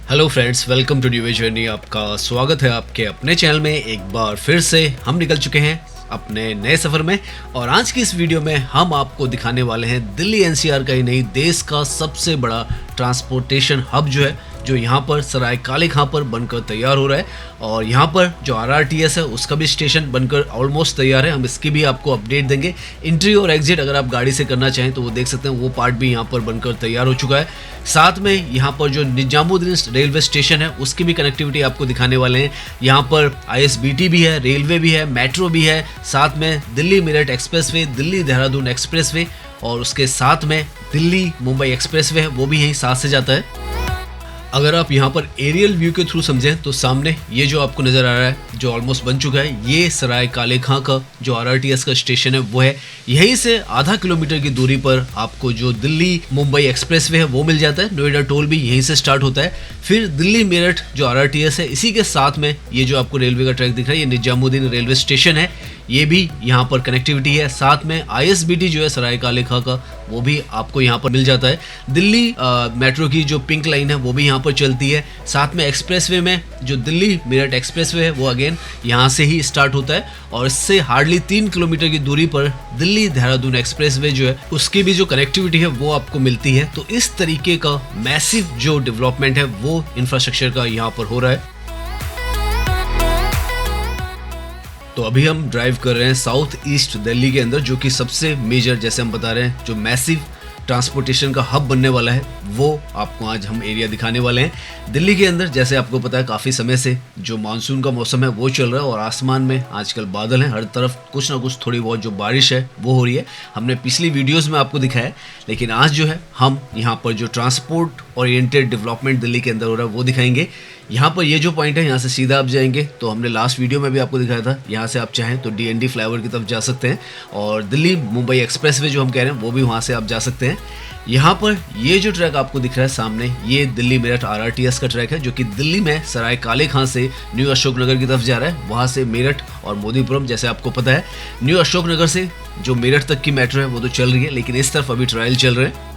Hello friends, welcome to new journey. आपका स्वागत है आपके अपने चैनल में। एक बार फिर से हम निकल चुके हैं अपने नए सफ़र में और आज की इस वीडियो में हम आपको दिखाने वाले हैं दिल्ली एनसीआर का ही नहीं, देश का सबसे बड़ा ट्रांसपोर्टेशन हब जो यहाँ पर सराय काले खां पर बनकर तैयार हो रहा है। और यहाँ पर जो आरआरटीएस है उसका भी स्टेशन बनकर ऑलमोस्ट तैयार है। हम इसकी भी आपको अपडेट देंगे। एंट्री और एग्जिट अगर आप गाड़ी से करना चाहें तो वो देख सकते हैं, वो पार्ट भी यहाँ पर बनकर तैयार हो चुका है। साथ में यहाँ पर जो निजामुद्दीन रेलवे स्टेशन है उसकी भी कनेक्टिविटी आपको दिखाने वाले हैं। यहाँ पर आईएसबीटी भी है, रेलवे भी है, मेट्रो भी है, साथ में दिल्ली मेरठ एक्सप्रेसवे, दिल्ली देहरादून एक्सप्रेसवे और उसके साथ में दिल्ली मुंबई एक्सप्रेसवे है, वो भी यहीं साथ से जाता है। अगर आप यहाँ पर एरियल व्यू के थ्रू समझें तो सामने ये जो आपको नज़र आ रहा है जो ऑलमोस्ट बन चुका है, ये सराय काले खां का जो आरआरटीएस का स्टेशन है वो है। यहीं से आधा किलोमीटर की दूरी पर आपको जो दिल्ली मुंबई एक्सप्रेसवे है वो मिल जाता है। नोएडा टोल भी यहीं से स्टार्ट होता है। फिर दिल्ली मेरठ जो आरआरटीएस है, इसी के साथ में ये जो आपको रेलवे का ट्रैक दिख रहा है, ये निजामुद्दीन रेलवे स्टेशन है, ये भी यहाँ पर कनेक्टिविटी है। साथ में आईएसबीटी जो है सराय काले खां का, वो भी आपको यहाँ पर मिल जाता है। दिल्ली मेट्रो की जो पिंक लाइन है वो भी यहाँ पर चलती है। साथ में एक्सप्रेसवे में जो दिल्ली मेरठ एक्सप्रेसवे है वो अगेन यहाँ से ही स्टार्ट होता है और इससे हार्डली 3 किलोमीटर की दूरी पर दिल्ली देहरादून एक्सप्रेसवे जो है उसकी भी जो कनेक्टिविटी है वो आपको मिलती है। तो इस तरीके का मैसिव जो डेवलपमेंट है वो इंफ्रास्ट्रक्चर का यहाँ पर हो रहा है। तो अभी हम ड्राइव कर रहे हैं साउथ ईस्ट दिल्ली के अंदर, जो कि सबसे मेजर, जैसे हम बता रहे हैं, जो मैसिव ट्रांसपोर्टेशन का हब बनने वाला है, वो आपको आज हम एरिया दिखाने वाले हैं। दिल्ली के अंदर जैसे आपको पता है काफ़ी समय से जो मानसून का मौसम है वो चल रहा है और आसमान में आजकल बादल हैं, हर तरफ कुछ ना कुछ थोड़ी बहुत जो बारिश है वो हो रही है। हमने पिछली वीडियोज़ में आपको दिखाया, लेकिन आज जो है हम यहाँ पर जो ट्रांसपोर्ट ओरिएंटेड डेवलपमेंट दिल्ली के अंदर हो रहा है वो दिखाएंगे। यहाँ पर ये जो पॉइंट है, यहाँ से सीधा आप जाएंगे तो हमने लास्ट वीडियो में भी आपको दिखाया था, यहाँ से आप चाहें तो डीएनडी फ्लाईओवर की तरफ जा सकते हैं और दिल्ली मुंबई एक्सप्रेसवे जो हम कह रहे हैं वो भी वहाँ से आप जा सकते हैं। यहाँ पर ये जो ट्रैक आपको दिख रहा है सामने, ये दिल्ली मेरठ आरआरटीएस का ट्रैक है, जो कि दिल्ली में सराय काले खां से न्यू अशोकनगर की तरफ जा रहा है। वहाँ से मेरठ और मोदीपुरम, जैसे आपको पता है, न्यू अशोकनगर से जो मेरठ तक की मेट्रो है वो तो चल रही है, लेकिन इस तरफ अभी ट्रायल चल रहे हैं।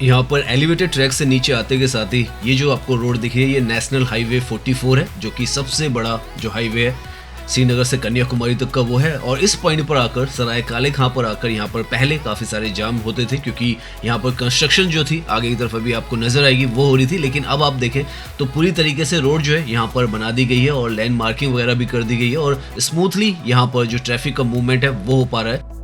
यहाँ पर एलिवेटेड ट्रैक से नीचे आते के साथ ही ये जो आपको रोड दिख रही है, ये नेशनल हाईवे 44 है, जो कि सबसे बड़ा जो हाईवे है श्रीनगर से कन्याकुमारी तक का वो है। और इस पॉइंट पर आकर, सराय काले खां पर आकर, यहाँ पर पहले काफ़ी सारे जाम होते थे क्योंकि यहाँ पर कंस्ट्रक्शन जो थी आगे की तरफ अभी आपको नजर आएगी वो हो रही थी। लेकिन अब आप देखें तो पूरी तरीके से रोड जो है यहाँ पर बना दी गई है और लैंड मार्किंग वगैरह भी कर दी गई है और स्मूथली यहाँ पर जो ट्रैफिक का मूवमेंट है वो हो पा रहा है।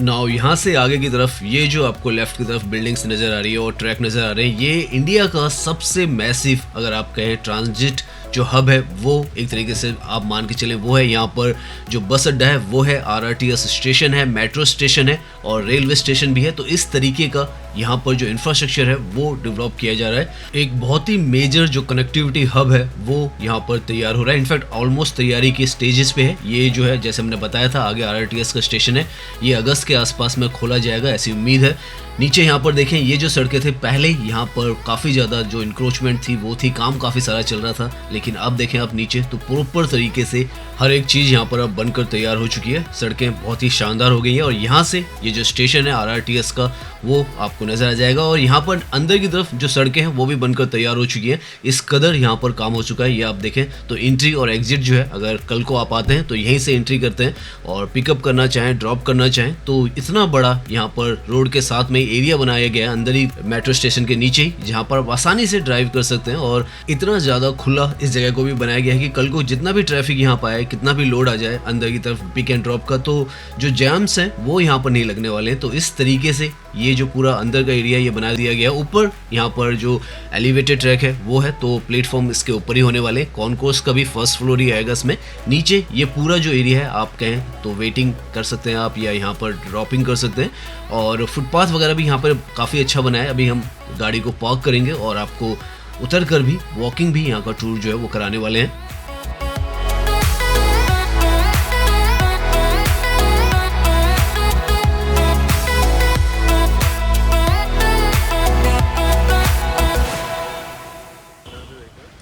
नाउ यहाँ से आगे की तरफ ये जो आपको लेफ्ट की तरफ बिल्डिंग्स नज़र आ रही है और ट्रैक नज़र आ रहे हैं, ये इंडिया का सबसे मैसिव, अगर आप कहें, ट्रांजिट जो हब है वो एक तरीके से आप मान के चलें वो है। यहाँ पर जो बस अड्डा है वो है, आरआरटीएस स्टेशन है, मेट्रो स्टेशन है और रेलवे स्टेशन भी है। तो इस तरीके का यहाँ पर जो इंफ्रास्ट्रक्चर है वो डेवलप किया जा रहा है। एक बहुत ही मेजर जो कनेक्टिविटी हब है वो यहाँ पर तैयार हो रहा है। इनफैक्ट ऑलमोस्ट तैयारी के स्टेजेस पे है। ये जो है, जैसे हमने बताया था, आगे आरआरटीएस का स्टेशन है, ये अगस्त के आसपास में खोला जाएगा ऐसी उम्मीद है। नीचे यहाँ पर देखें, ये जो सड़कें थे पहले यहाँ पर काफ़ी ज़्यादा जो इंक्रोचमेंट थी वो थी, काम काफ़ी सारा चल रहा था, लेकिन अब देखें आप नीचे तो प्रॉपर तरीके से हर एक चीज़ यहाँ पर अब बनकर तैयार हो चुकी है। सड़कें बहुत ही शानदार हो गई हैं और यहाँ से ये जो स्टेशन है आरआरटीएस का वो आपको नज़र आ जाएगा। और यहाँ पर अंदर की तरफ जो सड़कें हैं वो भी बनकर तैयार हो चुकी हैं। इस कदर यहाँ पर काम हो चुका है। ये आप देखें तो एंट्री और एग्जिट जो है, अगर कल को आप आते हैं तो यहीं से एंट्री करते हैं और पिकअप करना चाहें, ड्रॉप करना चाहें, तो इतना बड़ा यहाँ पर रोड के साथ में एरिया बनाया गया है अंदर ही मेट्रो स्टेशन के नीचे ही, जहाँ पर आसानी से ड्राइव कर सकते हैं। और इतना ज़्यादा खुला इस जगह को भी बनाया गया है कि कल को जितना भी ट्रैफिक यहाँ पर आए, कितना भी लोड आ जाए अंदर की तरफ पिक एंड ड्रॉप का, तो जो जैम्स हैं वो यहाँ पर नहीं लगने वाले हैं। तो इस तरीके से ये जो पूरा अंदर का एरिया ये बना दिया गया। ऊपर यहाँ पर जो एलिवेटेड ट्रैक है वो है, तो प्लेटफॉर्म इसके ऊपर ही होने वाले। कॉन्कोर्स का भी फर्स्ट फ्लोर ही आएगा इसमें। नीचे ये पूरा जो एरिया है, आप कहें तो वेटिंग कर सकते हैं आप, या यहाँ पर ड्रॉपिंग कर सकते हैं। और फुटपाथ वगैरह भी यहाँ पर काफ़ी अच्छा बना है। अभी हम गाड़ी को पार्क करेंगे और आपको उतर कर भी वॉकिंग भी यहाँ का टूर जो है वो कराने वाले हैं।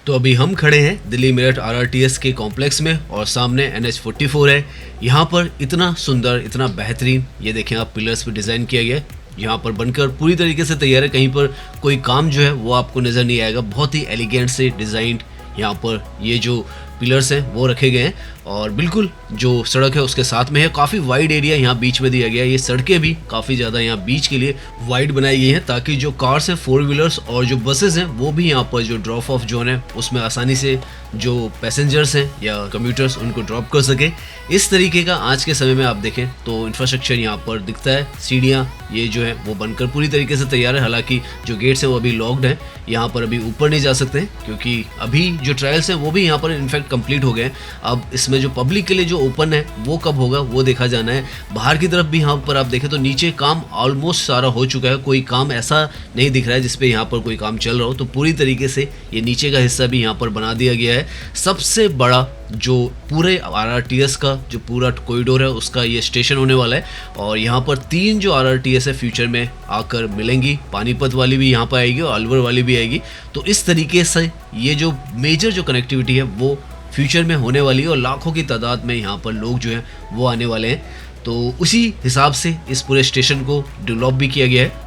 तो अभी हम खड़े हैं दिल्ली मेरठ आरआरटीएस के कॉम्प्लेक्स में और सामने NH44 है। यहाँ पर इतना सुंदर, इतना बेहतरीन, ये देखें आप, पिलर्स पे डिज़ाइन किया गया है। यहाँ पर बनकर पूरी तरीके से तैयार है, कहीं पर कोई काम जो है वो आपको नज़र नहीं आएगा। बहुत ही एलिगेंट से डिज़ाइंड यहाँ पर ये जो पिलर्स हैं वो रखे गए हैं और बिल्कुल जो सड़क है उसके साथ में है। काफ़ी वाइड एरिया यहाँ बीच में दिया गया है। ये सड़कें भी काफ़ी ज़्यादा यहाँ बीच के लिए वाइड बनाई गई हैं ताकि जो कार्स हैं, 4 व्हीलर्स और जो बसेस हैं वो भी यहाँ पर जो ड्रॉप ऑफ जोन है उसमें आसानी से जो पैसेंजर्स हैं या कम्यूटर्स उनको ड्रॉप कर सके। इस तरीके का आज के समय में आप देखें तो इंफ्रास्ट्रक्चर यहाँ पर दिखता है। सीढ़ियाँ ये जो है वो बनकर पूरी तरीके से तैयार है। हालांकि जो गेट्स हैं वो अभी लॉक्ड हैं, यहाँ पर अभी ऊपर नहीं जा सकते क्योंकि अभी जो ट्रायल्स हैं वो भी यहाँ पर इनफैक्ट कंप्लीट हो गए हैं। अब इसमें जो पब्लिक के लिए जो ओपन है वो कब होगा वो देखा जाना है। बाहर की तरफ भी यहाँ पर आप देखें तो नीचे काम ऑलमोस्ट सारा हो चुका है। कोई काम ऐसा नहीं दिख रहा है जिसपे यहाँ पर कोई काम चल रहा हो। तो पूरी तरीके से ये नीचे का हिस्सा भी यहाँ पर बना दिया गया है। सबसे बड़ा जो पूरे आरआरटीएस का जो पूरा कॉरिडोर है उसका ये स्टेशन होने वाला है और यहाँ पर 3 जो आरआरटीएस है फ्यूचर में आकर मिलेंगी। पानीपत वाली भी यहाँ पर आएगी और अलवर वाली भी आएगी। तो इस तरीके से ये जो मेजर जो कनेक्टिविटी है वो फ्यूचर में होने वाली है और लाखों की तादाद में यहाँ पर लोग जो हैं वो आने वाले हैं। तो उसी हिसाब से इस पूरे स्टेशन को डेवलप भी किया गया है।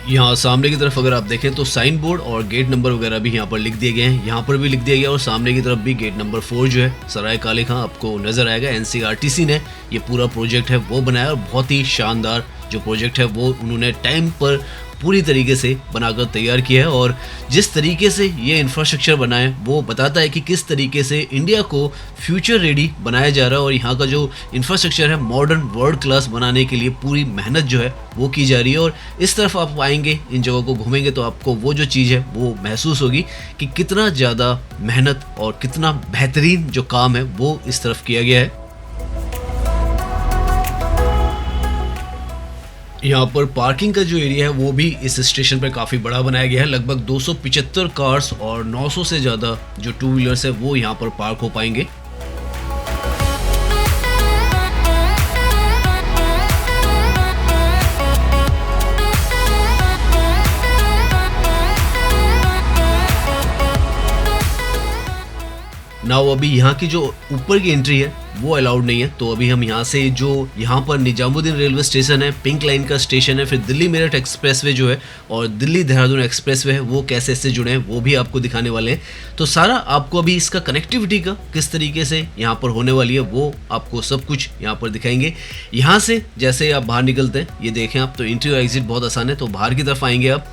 यहाँ सामने की तरफ अगर आप देखें तो साइन बोर्ड और गेट नंबर वगैरह भी यहाँ पर लिख दिए गए हैं। यहाँ पर भी लिख दिया गया और सामने की तरफ भी गेट नंबर 4 जो है सराय काले खां आपको नज़र आएगा। NCRTC ने ये पूरा प्रोजेक्ट है वो बनाया और बहुत ही शानदार जो प्रोजेक्ट है वो उन्होंने टाइम पर पूरी तरीके से बनाकर तैयार किया है। और जिस तरीके से ये इंफ्रास्ट्रक्चर बना है वो बताता है कि किस तरीके से इंडिया को फ्यूचर रेडी बनाया जा रहा है और यहाँ का जो इंफ्रास्ट्रक्चर है मॉडर्न वर्ल्ड क्लास बनाने के लिए पूरी मेहनत जो है वो की जा रही है। और इस तरफ आप आएंगे, इन जगहों को घूमेंगे तो आपको वो जो चीज़ है वो महसूस होगी कि कितना ज़्यादा मेहनत और कितना बेहतरीन जो काम है वो इस तरफ किया गया है। यहाँ पर पार्किंग का जो एरिया है वो भी इस स्टेशन पर काफ़ी बड़ा बनाया गया है। लगभग 275 कार्स और 900 से ज़्यादा जो 2 व्हीलर्स है वो यहाँ पर पार्क हो पाएंगे। नाउ अभी यहाँ की जो ऊपर की एंट्री है वो अलाउड नहीं है। तो अभी हम यहाँ से जो यहाँ पर निजामुद्दीन रेलवे स्टेशन है, पिंक लाइन का स्टेशन है, फिर दिल्ली मेरठ एक्सप्रेसवे जो है और दिल्ली देहरादून एक्सप्रेसवे है वो कैसे इससे जुड़े हैं वो भी आपको दिखाने वाले हैं। तो सारा आपको अभी इसका कनेक्टिविटी का किस तरीके से यहाँ पर होने वाली है वो आपको सब कुछ यहाँ पर दिखाएंगे। यहाँ से जैसे आप बाहर निकलते हैं ये देखें आप तो एंट्री और एग्जिट बहुत आसान है। तो बाहर की तरफ आएंगे आप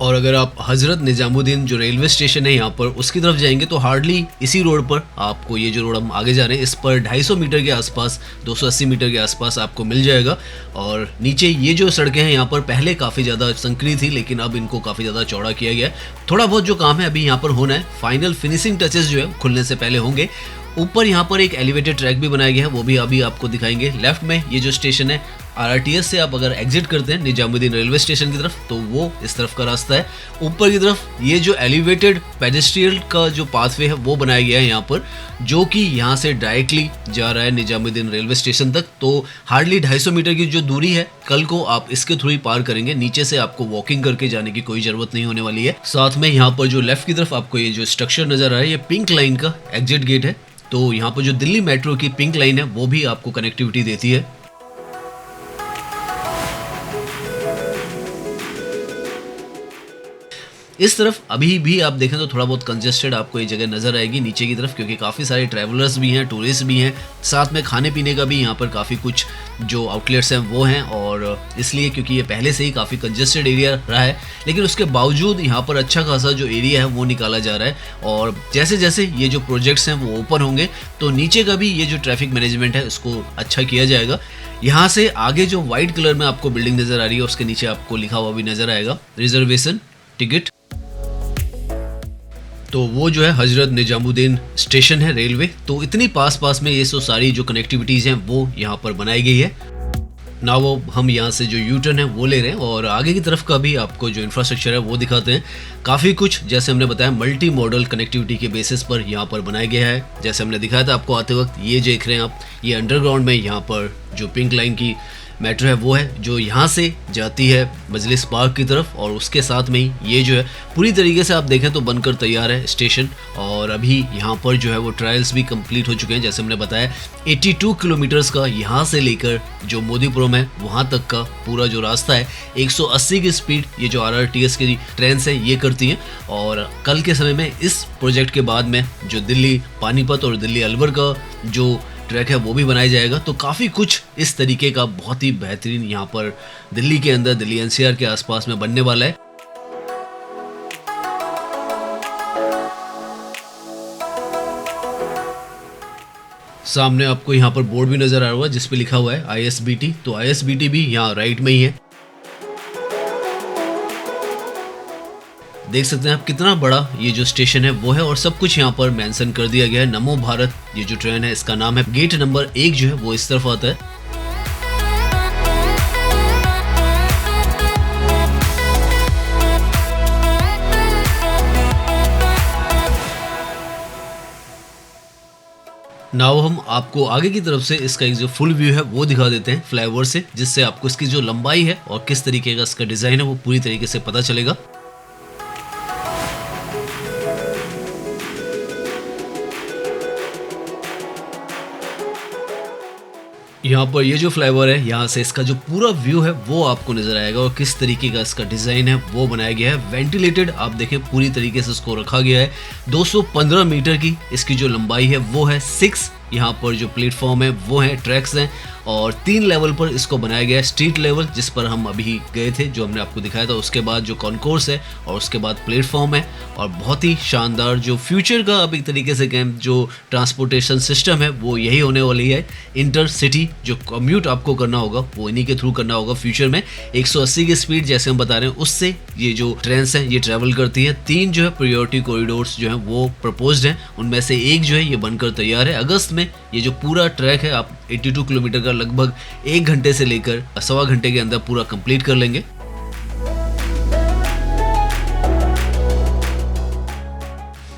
और अगर आप हज़रत निजामुद्दीन जो रेलवे स्टेशन है यहाँ पर उसकी तरफ जाएंगे तो हार्डली इसी रोड पर आपको, ये जो रोड हम आगे जा रहे हैं इस पर 250 मीटर के आसपास, 280 मीटर के आसपास आपको मिल जाएगा। और नीचे ये जो सड़कें हैं यहाँ पर पहले काफ़ी ज़्यादा संकरी थी लेकिन अब इनको काफ़ी ज़्यादा चौड़ा किया गया है। थोड़ा बहुत जो काम है अभी यहाँ पर होना है, फाइनल फिनिशिंग टचेस जो है खुलने से पहले होंगे। ऊपर यहाँ पर एक एलिवेटेड ट्रैक भी बनाया गया है वो भी अभी आपको दिखाएंगे। लेफ्ट में ये जो स्टेशन है आरआरटीएस से आप अगर एग्जिट करते हैं निजामुद्दीन रेलवे स्टेशन की तरफ तो वो इस तरफ का रास्ता है। ऊपर की तरफ ये जो एलिवेटेड पेडेस्ट्रियल का जो पाथवे है वो बनाया गया है यहाँ पर, जो कि यहाँ से डायरेक्टली जा रहा है निजामुद्दीन रेलवे स्टेशन तक। तो हार्डली 250 मीटर की जो दूरी है कल को आप इसके थ्रू ही पार करेंगे। नीचे से आपको वॉकिंग करके जाने की कोई जरूरत नहीं होने वाली है। साथ में यहाँ पर जो लेफ्ट की तरफ आपको ये जो स्ट्रक्चर नजर आ रहा है ये पिंक लाइन का एग्जिट गेट है। तो यहाँ पर जो दिल्ली मेट्रो की पिंक लाइन है वो भी आपको कनेक्टिविटी देती है। इस तरफ अभी भी आप देखें तो थोड़ा बहुत कंजेस्टेड आपको ये जगह नज़र आएगी नीचे की तरफ, क्योंकि काफ़ी सारे ट्रैवलर्स भी हैं, टूरिस्ट भी हैं, साथ में खाने पीने का भी यहाँ पर काफ़ी कुछ जो आउटलेट्स हैं वो हैं। और इसलिए क्योंकि ये पहले से ही काफ़ी कंजेस्टेड एरिया रहा है लेकिन उसके बावजूद यहाँ पर अच्छा खासा जो एरिया है वो निकाला जा रहा है। और जैसे जैसे ये जो प्रोजेक्ट्स हैं वो ओपन होंगे तो नीचे का भी ये जो ट्रैफिक मैनेजमेंट है उसको अच्छा किया जाएगा। यहाँ से आगे जो वाइट कलर में आपको बिल्डिंग नज़र आ रही है उसके नीचे आपको लिखा हुआ भी नज़र आएगा रिजर्वेशन टिकट। तो वो जो है हज़रत निजामुद्दीन स्टेशन है रेलवे। तो इतनी पास में ये सारी जो कनेक्टिविटीज़ हैं वो यहाँ पर बनाई गई है ना। वो हम यहाँ से जो यू टर्न है वो ले रहे हैं और आगे की तरफ का भी आपको जो इंफ्रास्ट्रक्चर है वो दिखाते हैं। काफ़ी कुछ जैसे हमने बताया मल्टी मॉडल कनेक्टिविटी के बेसिस पर यहाँ पर बनाया गया है। जैसे हमने दिखाया था आपको आते वक्त, ये देख रहे हैं आप, ये अंडरग्राउंड में यहाँ पर जो पिंक लाइन की मेट्रो है वो है जो यहाँ से जाती है मजलिस पार्क की तरफ, और उसके साथ में ही ये जो है पूरी तरीके से आप देखें तो बनकर तैयार है स्टेशन। और अभी यहाँ पर जो है वो ट्रायल्स भी कंप्लीट हो चुके हैं। जैसे हमने बताया 82 किलोमीटर्स का यहाँ से लेकर जो मोदीपुरम है वहाँ तक का पूरा जो रास्ता है 180 की स्पीड ये जो RRTS की ट्रेन है ये करती हैं। और कल के समय में इस प्रोजेक्ट के बाद में जो दिल्ली पानीपत और दिल्ली अलवर का जो ट्रैक है वो भी बनाया जाएगा। तो काफ़ी कुछ इस तरीके का बहुत ही बेहतरीन यहाँ पर दिल्ली के अंदर, दिल्ली NCR के आसपास में बनने वाला है। सामने आपको यहाँ पर बोर्ड भी नजर आ रहा है जिस पे लिखा हुआ है ISBT। तो ISBT भी यहाँ राइट में ही है। देख सकते हैं आप कितना बड़ा ये जो स्टेशन है वो है, और सब कुछ यहाँ पर मेंशन कर दिया गया है। नमो भारत ये जो ट्रेन है इसका नाम है। गेट नंबर 1 जो है वो इस तरफ आता है। नाउ हम आपको आगे की तरफ से इसका एक जो फुल व्यू है वो दिखा देते हैं फ्लाईओवर से, जिससे आपको इसकी जो लंबाई है और किस तरीके का इसका डिजाइन है वो पूरी तरीके से पता चलेगा। यहाँ पर ये जो फ्लाईओवर है यहाँ से इसका जो पूरा व्यू है वो आपको नजर आएगा, और किस तरीके का इसका डिजाइन है वो बनाया गया है। वेंटिलेटेड आप देखें पूरी तरीके से इसको रखा गया है। 215 मीटर की इसकी जो लंबाई है वो है। 6 यहाँ पर जो प्लेटफॉर्म है वो है, ट्रैक्स हैं, और 3 लेवल पर इसको बनाया गया है। स्ट्रीट लेवल जिस पर हम अभी गए थे, जो हमने आपको दिखाया था, उसके बाद जो कॉन्कोर्स है और उसके बाद प्लेटफॉर्म है। और बहुत ही शानदार जो फ्यूचर का अब एक तरीके से कहें जो ट्रांसपोर्टेशन सिस्टम है वो यही होने वाली है। इंटर सिटी जो कम्यूट आपको करना होगा वो इन्हीं के थ्रू करना होगा फ्यूचर में। 180 की स्पीड जैसे हम बता रहे हैं उससे ये जो ट्रेन है ये ट्रेवल करती है। 3 जो है प्रायोरिटी कॉरिडोर्स जो है वो प्रपोज्ड हैं, उनमें से एक जो है ये बनकर तैयार है। अगस्त में ये जो पूरा ट्रैक है आप 82 किलोमीटर का लगभग 1 घंटे से लेकर 1.25 घंटे के अंदर पूरा कंप्लीट कर लेंगे।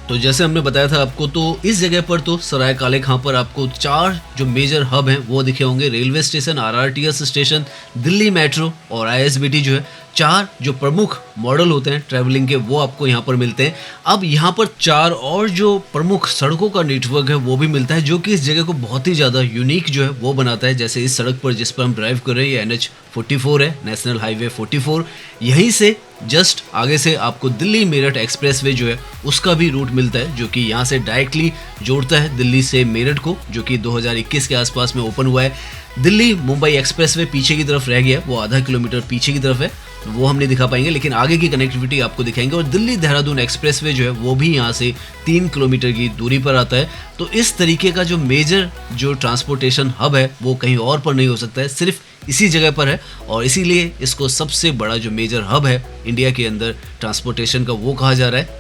तो जैसे हमने बताया था आपको, तो इस जगह पर तो सराय काले खां पर आपको 4 जो मेजर हब हैं वो दिखे होंगे। Railway station, RRTS station, Delhi metro और ISBT जो है 4 जो प्रमुख मॉडल होते हैं ट्रैवलिंग के वो आपको यहाँ पर मिलते हैं। अब यहाँ पर 4 और जो प्रमुख सड़कों का नेटवर्क है वो भी मिलता है, जो कि इस जगह को बहुत ही ज़्यादा यूनिक जो है वो बनाता है। जैसे इस सड़क पर जिस पर हम ड्राइव कर रहे हैं ये NH44 है, नेशनल हाईवे 44। यहीं से जस्ट आगे से आपको दिल्ली मेरठ एक्सप्रेसवे जो है उसका भी रूट मिलता है, जो कि यहाँ से डायरेक्टली जोड़ता है दिल्ली से मेरठ को, जो कि 2021 के आसपास में ओपन हुआ है। दिल्ली मुंबई एक्सप्रेसवे पीछे की तरफ रह गया, वो आधा किलोमीटर पीछे की तरफ है, वो हम नहीं दिखा पाएंगे, लेकिन आगे की कनेक्टिविटी आपको दिखाएंगे। और दिल्ली देहरादून एक्सप्रेसवे जो है वो भी यहाँ से 3 किलोमीटर की दूरी पर आता है। तो इस तरीके का जो मेजर जो ट्रांसपोर्टेशन हब है वो कहीं और पर नहीं हो सकता है, सिर्फ इसी जगह पर है। और इसीलिए इसको सबसे बड़ा जो मेजर हब है इंडिया के अंदर ट्रांसपोर्टेशन का वो कहा जा रहा है।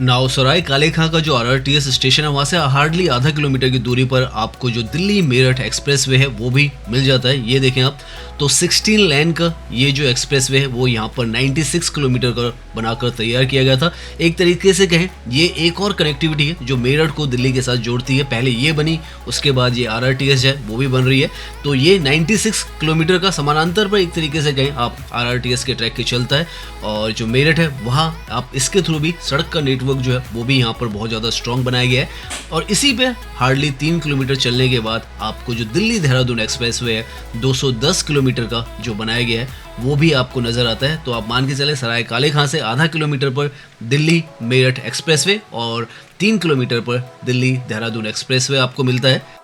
नाउ सराय काले खां का जो RRTS स्टेशन है वहाँ से हार्डली आधा किलोमीटर की दूरी पर आपको जो दिल्ली मेरठ एक्सप्रेसवे है वो भी मिल जाता है। ये देखें आप, तो 16 लेन का ये जो एक्सप्रेसवे है वो यहाँ पर 96 किलोमीटर का बनाकर तैयार किया गया था। एक तरीके से कहें ये एक और कनेक्टिविटी है जो मेरठ को दिल्ली के साथ जोड़ती है। पहले ये बनी, उसके बाद ये RRTS है वो भी बन रही है। तो ये 96 किलोमीटर का समानांतर पर एक तरीके से कहें आप RRTS के ट्रैक के चलता है। और जो मेरठ है वहाँ आप इसके थ्रू भी सड़क का नेटवर्क जो है वो भी यहाँ पर बहुत ज़्यादा स्ट्रॉन्ग बनाया गया है। और इसी पे हार्डली 3 किलोमीटर चलने के बाद आपको जो दिल्ली देहरादून एक्सप्रेसवे है 210 किलोमीटर का जो बनाया गया है वो भी आपको नजर आता है। तो आप मान के चले सराय काले खां से आधा किलोमीटर पर दिल्ली मेरठ एक्सप्रेसवे और 3 किलोमीटर पर दिल्ली देहरादून एक्सप्रेसवे आपको मिलता है।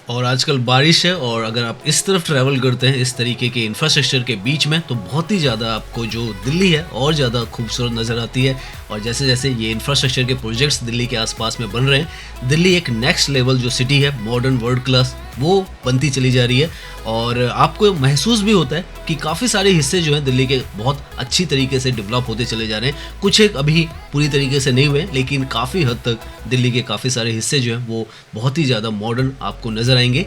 और आजकल बारिश है, और अगर आप इस तरफ ट्रैवल करते हैं इस तरीके के इंफ्रास्ट्रक्चर के बीच में तो बहुत ही ज़्यादा आपको जो दिल्ली है और ज़्यादा खूबसूरत नज़र आती है। और जैसे जैसे ये इंफ्रास्ट्रक्चर के प्रोजेक्ट्स दिल्ली के आसपास में बन रहे हैं, दिल्ली एक नेक्स्ट लेवल जो सिटी है, मॉडर्न वर्ल्ड क्लास वो बनती चली जा रही है और आपको महसूस भी होता है कि काफ़ी सारे हिस्से जो हैं दिल्ली के बहुत अच्छी तरीके से डेवलप होते चले जा रहे हैं। कुछ एक अभी पूरी तरीके से नहीं हुए, लेकिन काफ़ी हद तक दिल्ली के काफ़ी सारे हिस्से जो हैं वो बहुत ही ज़्यादा मॉडर्न आपको नज़र आएंगे।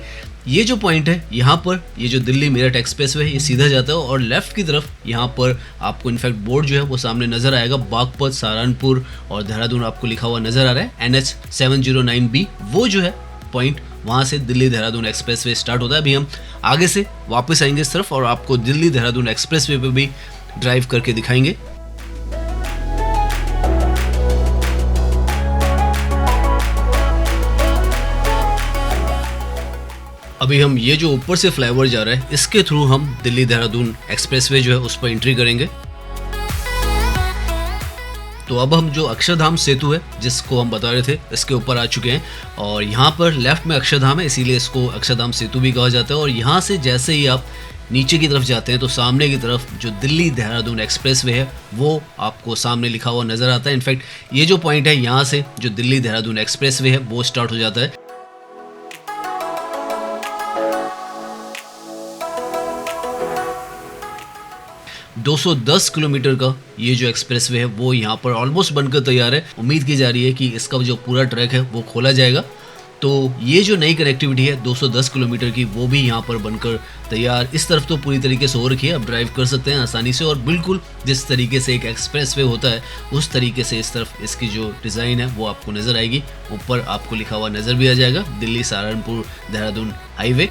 ये जो पॉइंट है यहाँ पर, ये जो दिल्ली मेरठ एक्सप्रेसवे है, ये सीधा जाता है और लेफ्ट की तरफ यहाँ पर आपको इनफैक्ट बोर्ड जो है वो सामने नज़र आएगा। बागपत, सहारनपुर और देहरादून आपको लिखा हुआ नज़र आ रहा है। NH 709B वो जो है पॉइंट, वहाँ से दिल्ली देहरादून एक्सप्रेसवे स्टार्ट होता है। अभी हम आगे से वापस आएंगे इस तरफ और आपको दिल्ली देहरादून एक्सप्रेसवे पे भी ड्राइव करके दिखाएंगे। अभी हम ये जो ऊपर से फ्लाईओवर जा रहा है, इसके थ्रू हम दिल्ली देहरादून एक्सप्रेसवे जो है उस पर एंट्री करेंगे। तो अब हम जो अक्षरधाम सेतु है जिसको हम बता रहे थे, इसके ऊपर आ चुके हैं और यहाँ पर लेफ्ट में अक्षरधाम है, इसीलिए इसको अक्षरधाम सेतु भी कहा जाता है। और यहाँ से जैसे ही आप नीचे की तरफ जाते हैं तो सामने की तरफ जो दिल्ली देहरादून एक्सप्रेसवे है वो आपको सामने लिखा हुआ नज़र आता है। इनफैक्ट ये जो पॉइंट है, यहाँ से जो दिल्ली देहरादून एक्सप्रेसवे है वो स्टार्ट हो जाता है। 210 किलोमीटर का ये जो एक्सप्रेसवे है वो यहाँ पर ऑलमोस्ट बनकर तैयार है। उम्मीद की जा रही है कि इसका जो पूरा ट्रैक है वो खोला जाएगा। तो ये जो नई कनेक्टिविटी है 210 किलोमीटर की, वो भी यहाँ पर बनकर तैयार। इस तरफ तो पूरी तरीके से हो रखी है, अब ड्राइव कर सकते हैं आसानी से और बिल्कुल जिस तरीके से एक एक्सप्रेसवे होता है उस तरीके से इस तरफ इसकी जो डिज़ाइन है वो आपको नज़र आएगी। ऊपर आपको लिखा हुआ नज़र भी आ जाएगा, दिल्ली सहारनपुर देहरादून हाईवे।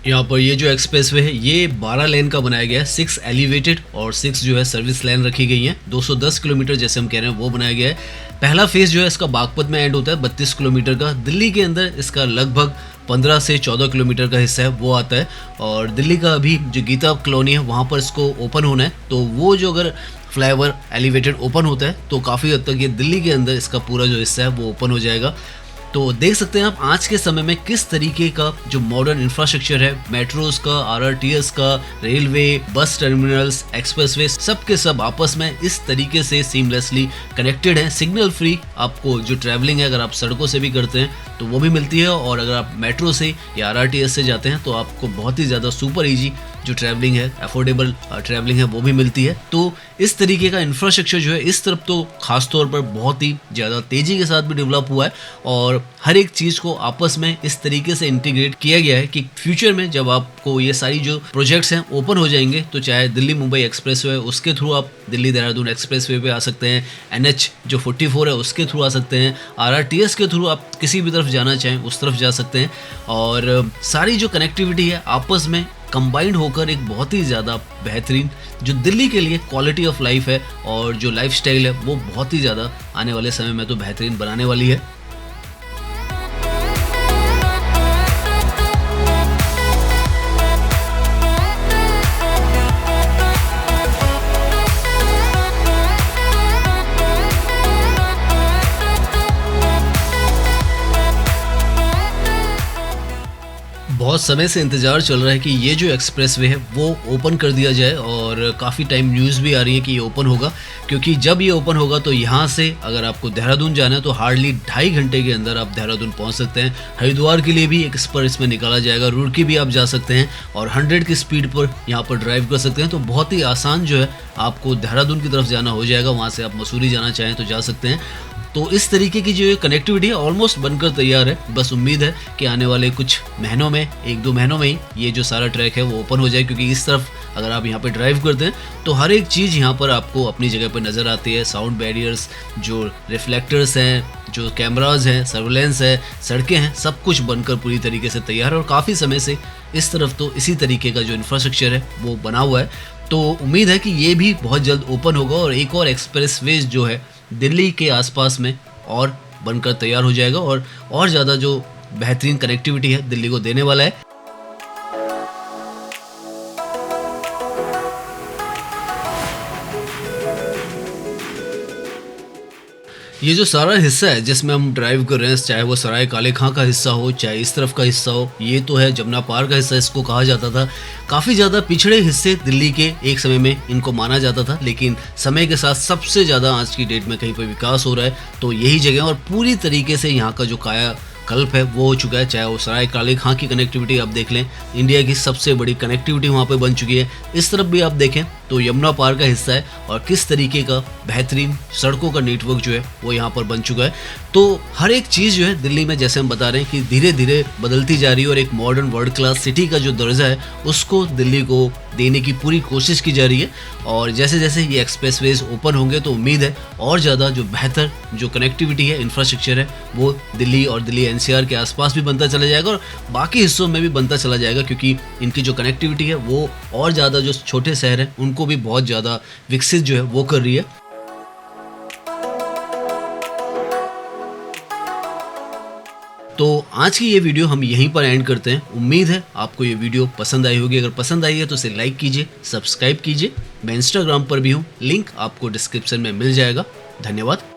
यहाँ पर ये जो एक्सप्रेसवे है ये 12 लेन का बनाया गया है, 6 एलिवेटेड और 6 जो है सर्विस लाइन रखी गई हैं। 210 किलोमीटर जैसे हम कह रहे हैं वो बनाया गया है। पहला फेज जो है इसका बागपत में एंड होता है 32 किलोमीटर का। दिल्ली के अंदर इसका लगभग 15 से 14 किलोमीटर का हिस्सा है वो आता है और दिल्ली का अभी जो गीता कॉलोनी है वहाँ पर इसको ओपन होना है। तो वो जो अगर फ्लाईओवर एलिवेटेड ओपन होता है तो काफ़ी हद तक ये दिल्ली के अंदर इसका पूरा जो हिस्सा है वो ओपन हो जाएगा। तो देख सकते हैं आप आज के समय में किस तरीके का जो मॉडर्न इंफ्रास्ट्रक्चर है, मेट्रोज का, RRTS का, रेलवे, बस टर्मिनल्स, एक्सप्रेसवे, सब के सब आपस में इस तरीके से सीमलेसली कनेक्टेड हैं। सिग्नल फ्री आपको जो ट्रैवलिंग है अगर आप सड़कों से भी करते हैं तो वो भी मिलती है और अगर आप मेट्रो से या RRTS से जाते हैं तो आपको बहुत ही ज़्यादा सुपर ईजी जो ट्रैवलिंग है, अफोर्डेबल ट्रैवलिंग है वो भी मिलती है। तो इस तरीके का इंफ्रास्ट्रक्चर जो है इस तरफ तो खास तौर पर बहुत ही ज़्यादा तेज़ी के साथ भी डेवलप हुआ है और हर एक चीज़ को आपस में इस तरीके से इंटीग्रेट किया गया है कि फ्यूचर में जब आपको ये सारी जो प्रोजेक्ट्स हैं ओपन हो जाएंगे तो चाहे दिल्ली मुंबई एक्सप्रेसवे है उसके थ्रू आप दिल्ली देहरादून एक्सप्रेसवे पे आ सकते हैं, NH जो 44 है उसके थ्रू आ सकते हैं, RRTS के थ्रू आप किसी भी तरफ जाना चाहें उस तरफ जा सकते हैं और सारी जो कनेक्टिविटी है आपस में कंबाइंड होकर एक बहुत ही ज़्यादा बेहतरीन जो दिल्ली के लिए क्वालिटी ऑफ लाइफ है और जो लाइफस्टाइल है वो बहुत ही ज़्यादा आने वाले समय में तो बेहतरीन बनाने वाली है। बहुत समय से इंतज़ार चल रहा है कि ये जो एक्सप्रेसवे है वो ओपन कर दिया जाए और काफ़ी टाइम न्यूज़ भी आ रही है कि ये ओपन होगा, क्योंकि जब ये ओपन होगा तो यहाँ से अगर आपको देहरादून जाना है तो हार्डली 2.5 घंटे के अंदर आप देहरादून पहुँच सकते हैं। हरिद्वार के लिए भी एक स्पर इसमें निकाला जाएगा, रुड़की भी आप जा सकते हैं और 100 की स्पीड पर यहाँ पर ड्राइव कर सकते हैं। तो बहुत ही आसान जो है आपको देहरादून की तरफ जाना हो जाएगा, वहाँ से आप मसूरी जाना चाहें तो जा सकते हैं। तो इस तरीके की जो ये कनेक्टिविटी है ऑलमोस्ट बनकर तैयार है। बस उम्मीद है कि आने वाले कुछ महीनों में, 1-2 महीनों में ही ये जो सारा ट्रैक है वो ओपन हो जाए, क्योंकि इस तरफ अगर आप यहाँ पे ड्राइव करते हैं तो हर एक चीज़ यहाँ पर आपको अपनी जगह पर नज़र आती है। साउंड बैरियर्स, जो रिफ्लेक्टर्स हैं, जो कैमराज हैं, सर्वेलेंस है, सड़कें हैं, सब कुछ बनकर पूरी तरीके से तैयार है और काफ़ी समय से इस तरफ तो इसी तरीके का जो इंफ्रास्ट्रक्चर है वो बना हुआ है। तो उम्मीद है कि ये भी बहुत जल्द ओपन होगा और एक और एक्सप्रेसवेज जो है दिल्ली के आसपास में और बनकर तैयार हो जाएगा और ज़्यादा जो बेहतरीन कनेक्टिविटी है दिल्ली को देने वाला है। ये जो सारा हिस्सा है जिसमें हम ड्राइव कर रहे हैं, चाहे वो सराय काले खां का हिस्सा हो, चाहे इस तरफ का हिस्सा हो, ये तो है जमुना पार का हिस्सा इसको कहा जाता था। काफ़ी ज़्यादा पिछड़े हिस्से दिल्ली के एक समय में इनको माना जाता था, लेकिन समय के साथ सबसे ज़्यादा आज की डेट में कहीं पर विकास हो रहा है तो यही जगह, और पूरी तरीके से यहाँ का जो काया कल्प है वो हो चुका है। चाहे वो सराय काले खां की कनेक्टिविटी आप देख लें, इंडिया की सबसे बड़ी कनेक्टिविटी वहाँ पे बन चुकी है। इस तरफ भी आप देखें तो यमुना पार का हिस्सा है और किस तरीके का बेहतरीन सड़कों का नेटवर्क जो है वो यहाँ पर बन चुका है। तो हर एक चीज़ जो है दिल्ली में, जैसे हम बता रहे हैं कि धीरे धीरे बदलती जा रही है और एक मॉडर्न वर्ल्ड क्लास सिटी का जो दर्जा है उसको दिल्ली को देने की पूरी कोशिश की जा रही है। और जैसे जैसे ये एक्सप्रेसवेज ओपन होंगे तो उम्मीद है और ज़्यादा जो बेहतर जो कनेक्टिविटी है, इंफ्रास्ट्रक्चर है, वो दिल्ली और दिल्ली एनसीआर के आसपास भी बनता चला जाएगा और बाकी हिस्सों में भी बनता चला जाएगा, क्योंकि इनकी जो कनेक्टिविटी है वो और ज़्यादा जो छोटे शहर हैं उनको भी बहुत ज़्यादा विकसित जो है वो कर रही है। तो आज की ये वीडियो हम यहीं पर एंड करते हैं। उम्मीद है आपको ये वीडियो पसंद आई होगी। अगर पसंद आई है तो इसे लाइक कीजिए, सब्सक्राइब कीजिए। मैं इंस्टाग्राम पर भी हूँ, लिंक आपको डिस्क्रिप्शन में मिल जाएगा। धन्यवाद।